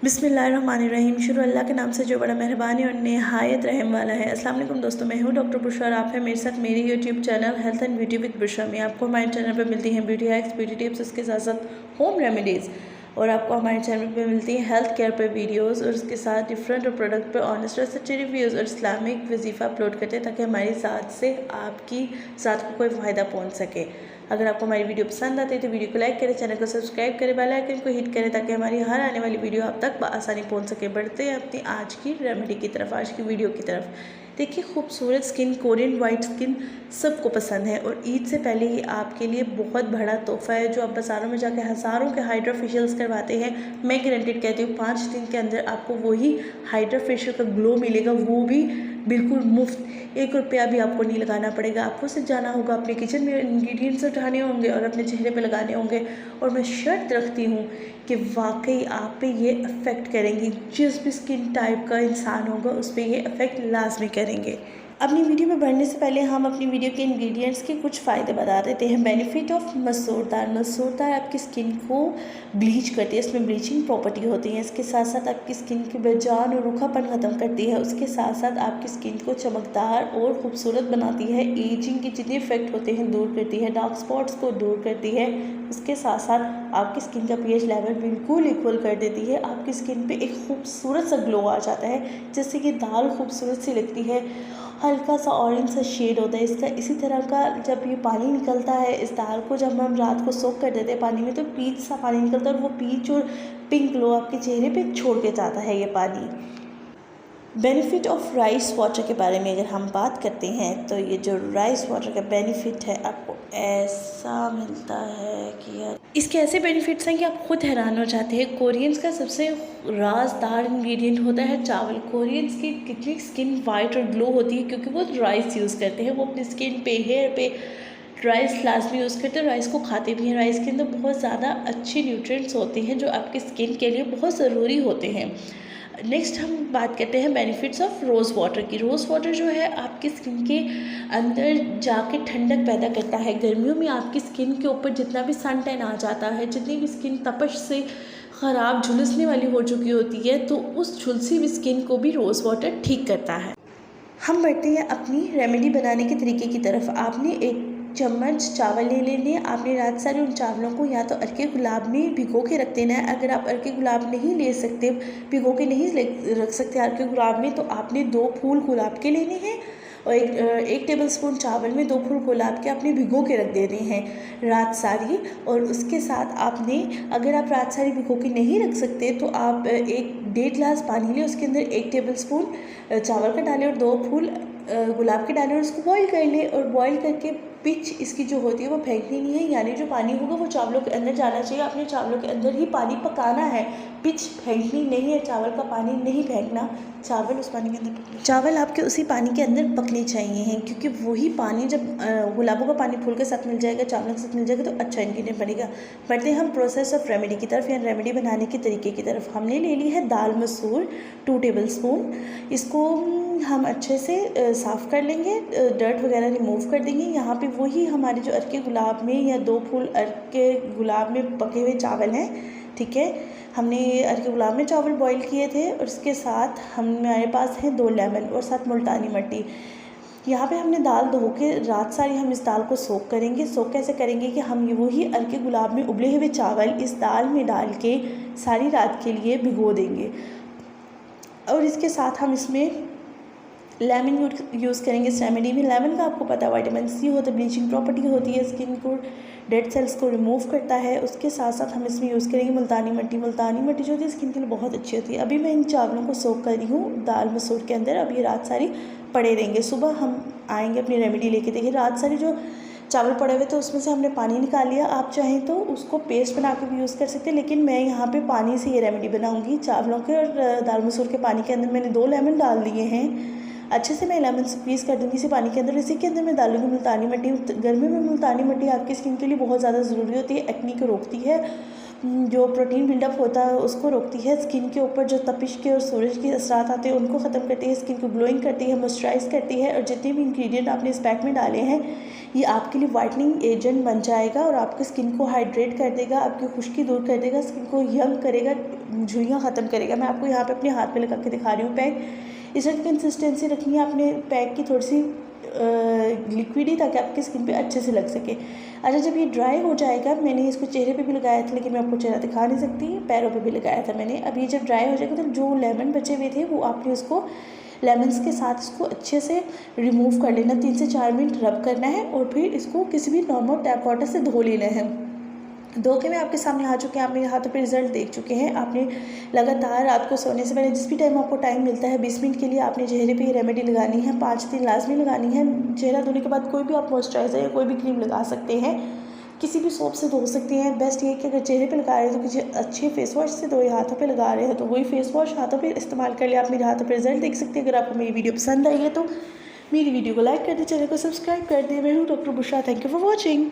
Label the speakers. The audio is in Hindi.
Speaker 1: बिस्मिल्लाहिर्रहमानिर्रहीम। शुरू अल्लाह के नाम से जो बड़ा मेहरबानी और नहायत रहम वाला है। अस्सलाम वालेकुम दोस्तों, मैं हूँ डॉक्टर बुशरा और आप हैं मेरे साथ मेरे YouTube channel health and beauty with Bushra में। आपको हमारे चैनल पर मिलती हैं ब्यूटी हैक्स, ब्यूटी टिप्स, उसके साथ साथ होम रेमेडीज़, और आपको हमारे चैनल पे मिलती हैं हेल्थ केयर पे वीडियोस, और उसके साथ डिफरेंट और प्रोडक्ट पे ऑनेस्ट और सच्चे रिव्यूज़ और इस्लामिक वजीफ़ा अपलोड करते हैं ताकि हमारी ज़ात से आपकी ज़ात को कोई फ़ायदा पहुँच सके। अगर आपको हमारी वीडियो पसंद आती है तो वीडियो को लाइक करें, चैनल को सब्सक्राइब करें, बेल आइकन को हिट करें ताकि हमारी हर आने वाली वीडियो आप तक बआसानी पहुंच सके। बढ़ते हैं अपनी आज की रेमेडी की तरफ, आज की वीडियो की तरफ। देखिए, खूबसूरत स्किन, कोरियन वाइट स्किन सबको पसंद है, और ईद से पहले ही आपके लिए बहुत बड़ा तोहफा है जो आप बाज़ारों में जाकर हज़ारों के हाइड्रा फेशियल्स करवाते हैं। मैं गारंटेड कहती हूँ 5 दिन के अंदर आपको वही हाइड्रा फेशियल का ग्लो मिलेगा, वो भी बिल्कुल मुफ्त। 1 रुपया भी आपको नहीं लगाना पड़ेगा। आपको सिर्फ जाना होगा, अपने किचन में इंग्रेडिएंट्स उठाने होंगे और अपने चेहरे पे लगाने होंगे, और मैं शर्त रखती हूँ कि वाकई आप पे ये अफेक्ट करेंगी। जिस भी स्किन टाइप का इंसान होगा उस पर ये अफेक्ट लाजमी करेंगे। अपनी वीडियो में बढ़ने से पहले हम अपनी वीडियो के इंग्रेडिएंट्स के कुछ फ़ायदे बता देते हैं। बेनिफिट ऑफ मसूर दाल। मसूर दाल आपकी स्किन को ब्लीच करती है, इसमें ब्लीचिंग प्रॉपर्टी होती है। इसके साथ साथ आपकी स्किन की बेजान और रूखापन ख़त्म करती है। उसके साथ साथ आपकी स्किन को चमकदार और ख़ूबसूरत बनाती है। एजिंग के जितने इफेक्ट होते हैं दूर करती है, डार्क स्पॉट्स को दूर करती है। उसके साथ साथ आपकी स्किन का पीएच लेवल बिल्कुल इक्वल कर देती है। आपकी स्किन पे एक खूबसूरत सा ग्लो आ जाता है, जिससे कि दाल खूबसूरत सी लगती है। हल्का सा ऑरेंज सा शेड होता है इसका। इसी तरह का जब ये पानी निकलता है, इस दाल को जब हम रात को सोक कर देते हैं पानी में, तो पीच सा पानी निकलता है, और वो पीच और पिंक ग्लो आपके चेहरे पे छोड़ के जाता है ये पानी। बेनिफिट ऑफ राइस वाटर के बारे में अगर हम बात करते हैं तो ये जो राइस वाटर का बेनिफिट है आपको ऐसा मिलता है कि यार, इसके ऐसे बेनिफिट्स हैं कि आप खुद हैरान हो जाते हैं। कोरियंस का सबसे राजदार इंग्रेडिएंट होता है चावल। कोरियंस की कितनी स्किन वाइट और ग्लो होती है क्योंकि वो राइस यूज़ करते हैं। वो अपनी स्किन पे, हेयर पे राइस लाजमी यूज़ करते हैं, राइस को खाते भी हैं। राइस के अंदर बहुत ज़्यादा अच्छे न्यूट्रिएंट्स होते हैं जो आपकी स्किन के लिए बहुत ज़रूरी होते हैं। नेक्स्ट हम बात करते हैं बेनिफिट्स ऑफ रोज़ वाटर की। रोज़ वाटर जो है आपकी स्किन के अंदर जाके ठंडक पैदा करता है। गर्मियों में आपकी स्किन के ऊपर जितना भी सन टैन आ जाता है, जितनी भी स्किन तपश से ख़राब झुलसने वाली हो चुकी होती है, तो उस झुलसी हुई स्किन को भी रोज़ वाटर ठीक करता है। हम बढ़ते हैं अपनी रेमेडी बनाने के तरीके की तरफ। आपने 1 चम्मच चावल ले लेने हैं। आपने रात सारे उन चावलों को या तो अर्के गुलाब में भिगो के रख देना है। अगर आप अर्के गुलाब नहीं ले सकते, भिगो के नहीं रख सकते अर्के गुलाब में, तो आपने 2 फूल गुलाब के लेने हैं, और 1 टेबलस्पून चावल में 2 फूल गुलाब के आपने भिगो के रख देने हैं रात सारी। और उसके साथ आपने, अगर आप रात सारी भिगो के नहीं रख सकते तो आप 1-1.5 गिलास पानी लें, उसके अंदर 1 टेबलस्पून चावल का डालें और 2 फूल गुलाब के डालें, और उसको बॉईल कर लें। और बॉईल करके पिच इसकी जो होती है वो फेंकनी नहीं है, यानी जो पानी होगा वो चावलों के अंदर जाना चाहिए। आपने चावलों के अंदर ही पानी पकाना है, पिच फेंकनी नहीं है, चावल का पानी नहीं फेंकना। चावल उस पानी के अंदर, चावल आपके उसी पानी के अंदर पकने चाहिए हैं, क्योंकि वही पानी जब गुलाबों का पानी फूल के साथ मिल जाएगा, चावलों के साथ मिल जाएगा, तो अच्छा इंग्रेडिएंट बनेगा। बढ़ते हैं हम प्रोसेस ऑफ रेमेडी की तरफ, या रेमेडी बनाने के तरीके की तरफ। हमने ले ली है दाल मसूर 2 टेबलस्पून। इसको हम अच्छे से साफ़ कर लेंगे, डर्ट वगैरह रिमूव कर देंगे। यहाँ पे वही हमारे जो अर्के गुलाब में या 2 फूल अर्के गुलाब में पके हुए चावल हैं, ठीक है। हमने अर्के गुलाब में चावल बॉईल किए थे, और उसके साथ हमारे पास है 2 लेमन और साथ मुल्तानी मिट्टी। यहाँ पे हमने दाल धो के रात सारी हम इस दाल को सोक करेंगे। सोक कैसे करेंगे कि हम ये वही अर्के गुलाब में उबले हुए चावल इस दाल में डाल के सारी रात के लिए भिगो देंगे, और इसके साथ हम इसमें लेमन यूज़ करेंगे। इस रेमेडी में लेमन का आपको पता है विटामिन सी होता है, ब्लीचिंग प्रॉपर्टी होती है, स्किन को डेड सेल्स को रिमूव करता है। उसके साथ साथ हम इसमें यूज़ करेंगे मुल्तानी मिट्टी। मुल्तानी मिट्टी जो होती है स्किन के लिए बहुत अच्छी होती है। अभी मैं इन चावलों को सोक कर रही हूँ दाल मसूर के अंदर। अब ये रात सारी पड़े रहेंगे, सुबह हम आएँगे अपनी रेमेडी लेके। देखिए, रात सारी जो चावल पड़े हुए थे उसमें से हमने पानी निकाल लिया। आप चाहें तो उसको पेस्ट बना के भी यूज़ कर सकते हैं, लेकिन मैं यहाँ पे पानी से ये रेमेडी बनाऊँगी। चावलों के और दाल मसूर के पानी के अंदर मैंने 2 लेमन डाल दिए हैं। अच्छे से मैं लेमन स्क्वीज़ कर दूँगी इसी पानी के अंदर। इसी के अंदर मैं डालूँगी मुल्तानी मिट्टी। गर्मी में मुल्तानी मिट्टी आपकी स्किन के लिए बहुत ज़्यादा ज़रूरी होती है, एक्नी को रोकती है, जो प्रोटीन बिल्डअप होता है उसको रोकती है। स्किन के ऊपर जो तपिश के और सूरज के असरात आते हैं उनको ख़त्म करती है। स्किन को ग्लोइंग करती है, मॉइस्चराइज करती है। और जितने भी इंग्रेडिएंट आपने इस पैक में डाले हैं ये आपके लिए वाइटनिंग एजेंट बन जाएगा और आपकी स्किन को हाइड्रेट कर देगा, आपकी खुश्की दूर कर देगा, स्किन को यंग करेगा, झुर्रियाँ ख़त्म करेगा। मैं आपको यहाँ पे अपने हाथ पे लगा के दिखा रही हूँ पैक। इस तरह की कंसिस्टेंसी रखनी है आपने पैक की, थोड़ी सी लिक्विडी, ताकि आपकी स्किन पे अच्छे से लग सके। अच्छा, जब ये ड्राई हो जाएगा, मैंने इसको चेहरे पे भी लगाया था लेकिन मैं आपको चेहरा दिखा नहीं सकती, पैरों पे भी लगाया था मैंने। अब ये जब ड्राई हो जाएगा तो जो लेमन बचे हुए थे वो आपने उसको लेमन्स के साथ इसको अच्छे से रिमूव कर लेना। 3 से 4 मिनट रब करना है और फिर इसको किसी भी नॉर्मल टैप वाटर से धो लेना है। धो के मैं आपके सामने आ चुके हैं, आप मेरे हाथों पे रिजल्ट देख चुके हैं। आपने लगातार रात को सोने से पहले जिस भी टाइम आपको टाइम मिलता है 20 मिनट के लिए आपने चेहरे पे ये रेमेडी लगानी है। 5 दिन लाजमी लगानी है। चेहरा धोने के बाद कोई भी आप मॉइस्चराइज़र या कोई भी क्रीम लगा सकते हैं, किसी भी सोप से धो सकते हैं। बेस्ट ये कि अगर चेहरे पे लगा रहे हैं तो किसी अच्छे फेस वॉश से धोए, हाथों पे लगा रहे हैं तो वही फेस वॉश हाथों पे इस्तेमाल कर ले। आप मेरे हाथों पे रिजल्ट देख सकते हैं। अगर आपको मेरी वीडियो पसंद आई है तो मेरी वीडियो को लाइक कर दें, चैनल को सब्सक्राइब कर दें। मैं हूँ doctor Bushra. Thank you for watching.